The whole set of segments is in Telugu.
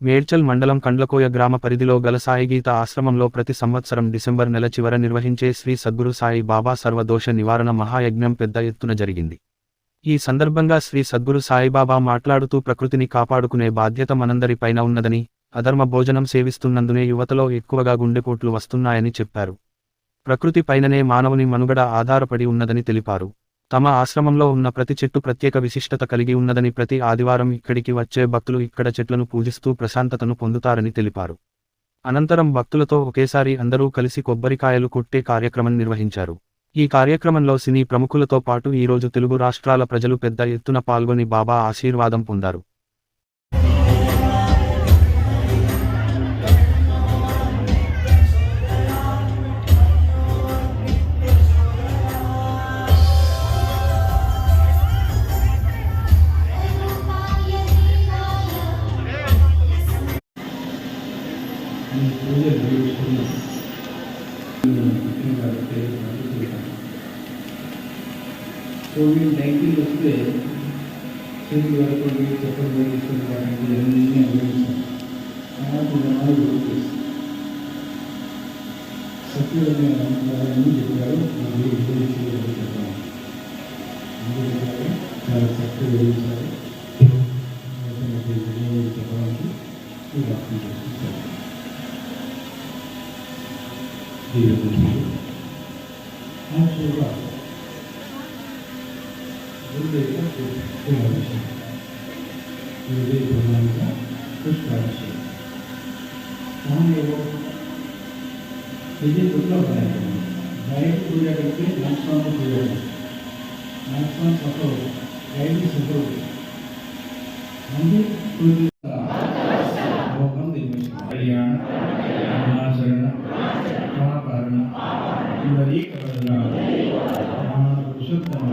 మేడ్చల్ మండలం కండ్లకోయ గ్రామ పరిధిలో గల సాయిగీత ఆశ్రమంలో ప్రతి సంవత్సరం డిసెంబర్ నెల చివర నిర్వహించే శ్రీ సద్గురు సాయి బాబా సర్వదోష నివారణ మహాయజ్ఞం పెద్ద ఎత్తున జరిగింది. ఈ సందర్భంగా శ్రీ సద్గురు సాయిబాబా మాట్లాడుతూ ప్రకృతిని కాపాడుకునే బాధ్యత మనందరిపైన ఉన్నదని, అధర్మ భోజనం సేవిస్తున్నందునే యువతలో ఎక్కువగా గుండెపోట్లు వస్తున్నాయని చెప్పారు. ప్రకృతి పైననే మానవుని మనుగడ ఆధారపడి ఉన్నదని తెలిపారు. తమ ఆశ్రమంలో ఉన్న ప్రతి చెట్టు ప్రత్యేక విశిష్టత కలిగి ఉన్నదని, ప్రతి ఆదివారం ఇక్కడికి వచ్చే భక్తులు ఇక్కడ చెట్లను పూజిస్తూ ప్రశాంతతను పొందుతారని తెలిపారు. అనంతరం భక్తులతో ఒకేసారి అందరూ కలిసి కొబ్బరికాయలు కొట్టే కార్యక్రమం నిర్వహించారు. ఈ కార్యక్రమంలో సినీ ప్రముఖులతో పాటు ఈరోజు తెలుగు రాష్ట్రాల ప్రజలు పెద్ద ఎత్తున పాల్గొని బాబా ఆశీర్వాదం పొందారు. కోవిడ్-19 వస్తే చేతి వరకు చెప్పడం వాటికి అన్నీ అనుభవించాం. సత్యమైన అన్నీ చెప్పారు. చెప్పాను చాలా చక్కగా వివరించారు. చెప్పడానికి ఇది గుట్లో బయట పూజ కంటే నాట్స్వామి పూజ నాట్స్వామి సఫర్ గైడ్ సఫర్ మంది కళ్యాణ ఆచరణ మహాకారణ పునరీకరణ పురుషోత్తమ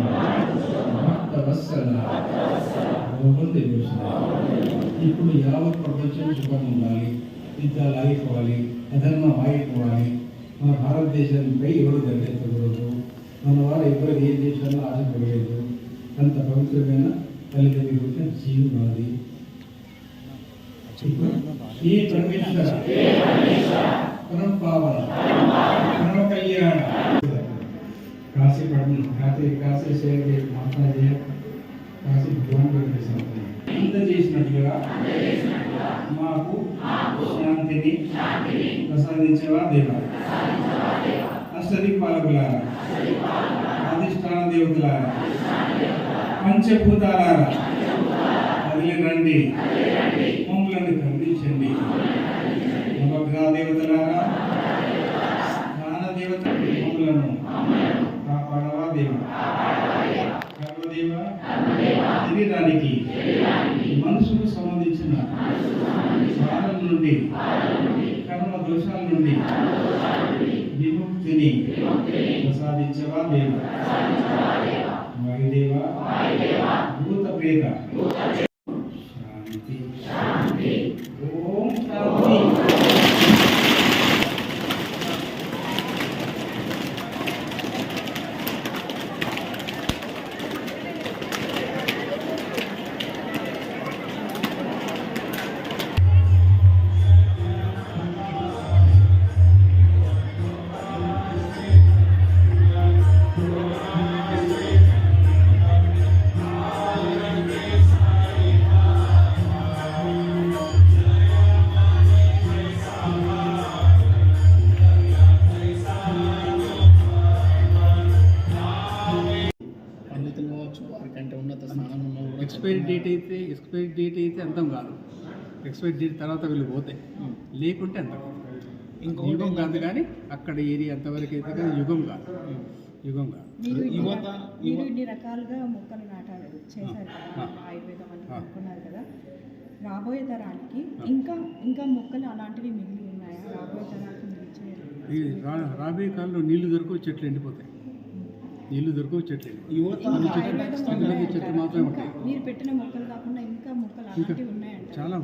భక్తవత్సల భగవంతు ఇప్పుడు యావత్ ప్రపంచం సుఖం ఉండాలి, యుద్ధాలు ఆగిపోవాలి, అధర్మం ఆగిపోవాలి, మన భారతదేశంపై ఎవరు దండెత్తకూడదు, మన వారు ఎవరు ఏ దేశాల్లో ఆశపడలేదు. అంత పవిత్రమైన తల్లిదండ్రి గురించి జీవు నాది. ఈ పరమేశ్వర పరమ పావన పరమ కళ్యాణ काशी पढ़नी काशी से माता जी काशी भगवान ఇంత చేసినట్లుగా మాకు శాంతిని ప్రసాదించేవా దేవా. అష్టదిక్పాలకులారా, అధిష్టాన దేవతలారా, పంచభూతాలారా కదిలి రండి, మమ్మల్ని కరుణించండి. నవగ్రహ దేవతలారా, జ్ఞాన దేవత మమ్మలను కాపాడవా దేవా. కర్మదేవ శరీరానికి మనసుకు సంబంధించిన బాధల నుండి, కర్మ దోషాల నుండి విముక్తిని ప్రసాదించవా దేవ. వాయుదేవ భూత ప్రేత శాంతి. ఓం శాంతి. ఎక్స్పైరీ డేట్ అయితే అంతం కాదు. ఎక్స్పైరీ డేట్ తర్వాత వీళ్ళు పోతాయి, లేకుంటే అంతం. యుగం కాదు కానీ అక్కడ ఏరియా అంతవరకు అయితే కానీ యుగం కాదు. మీరు ఇన్ని రకాలుగా మొక్కలు నాటారు చేశారు కదా, ఆయుర్వేదం అని అనుకున్నారు కదా. రాబోయే తరానికి ఇంకా మొక్కలు అలాంటివి మిగిలి ఉన్నాయా? రాబోయే తరానికి రాబోయే కాలంలో నీళ్లు దొరకవు, చెట్లు ఎండిపోతాయి. చెట్లు మాత్రమే ఉంటాయి. మీరు పెట్టిన మొక్కలు కాకుండా ఇంకా మొక్కలు అలాంటివి ఉన్నాయంట. చాలా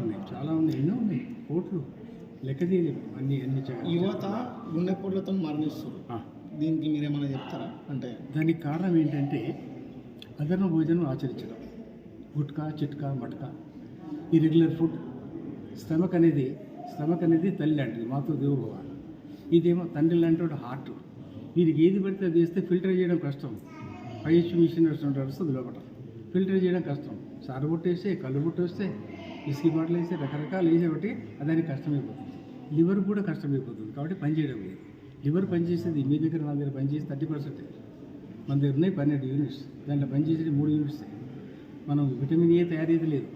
ఉన్నాయి, ఎన్నో ఉన్నాయి, కోట్లు లెక్కది. అన్ని యువత గుండెపోట్లతో మరణిస్తారు. దీనికి మీరేమైనా చెప్తారా? అంటే దానికి కారణం ఏంటంటే అధర్మ భోజనం ఆచరించడం, గుట్కా చిట్కా మట్కా, ఇర్రెగ్యులర్ ఫుడ్, స్టమక్ అనేది తల్లి లాంటిది, మాతో దేవోభవ. ఇదేమో తండ్రి లాంటి హార్ట్. వీరికి ఏది పడితే అది వేస్తే ఫిల్టర్ చేయడం కష్టం. పైహెచ్ మిషన్ వస్తుంది లోపల, ఫిల్టర్ చేయడం కష్టం. సారు బుట్ట వేస్తే, కళ్ళు బుట్ట వస్తే, విస్కీ బాటిల్ వేస్తే, రకరకాలు వేసే ఒకటి దానికి కష్టమైపోతుంది. లివర్ కూడా కష్టమైపోతుంది, కాబట్టి పనిచేయడం లేదు. లివర్ పనిచేసేది మీ దగ్గర నా దగ్గర పనిచేసి 30%. మన దగ్గర ఉన్నాయి 12 యూనిట్స్, దాంట్లో పనిచేసేది 3 యూనిట్స్. మనం విటమిన్ ఏ తయారీ లేదు.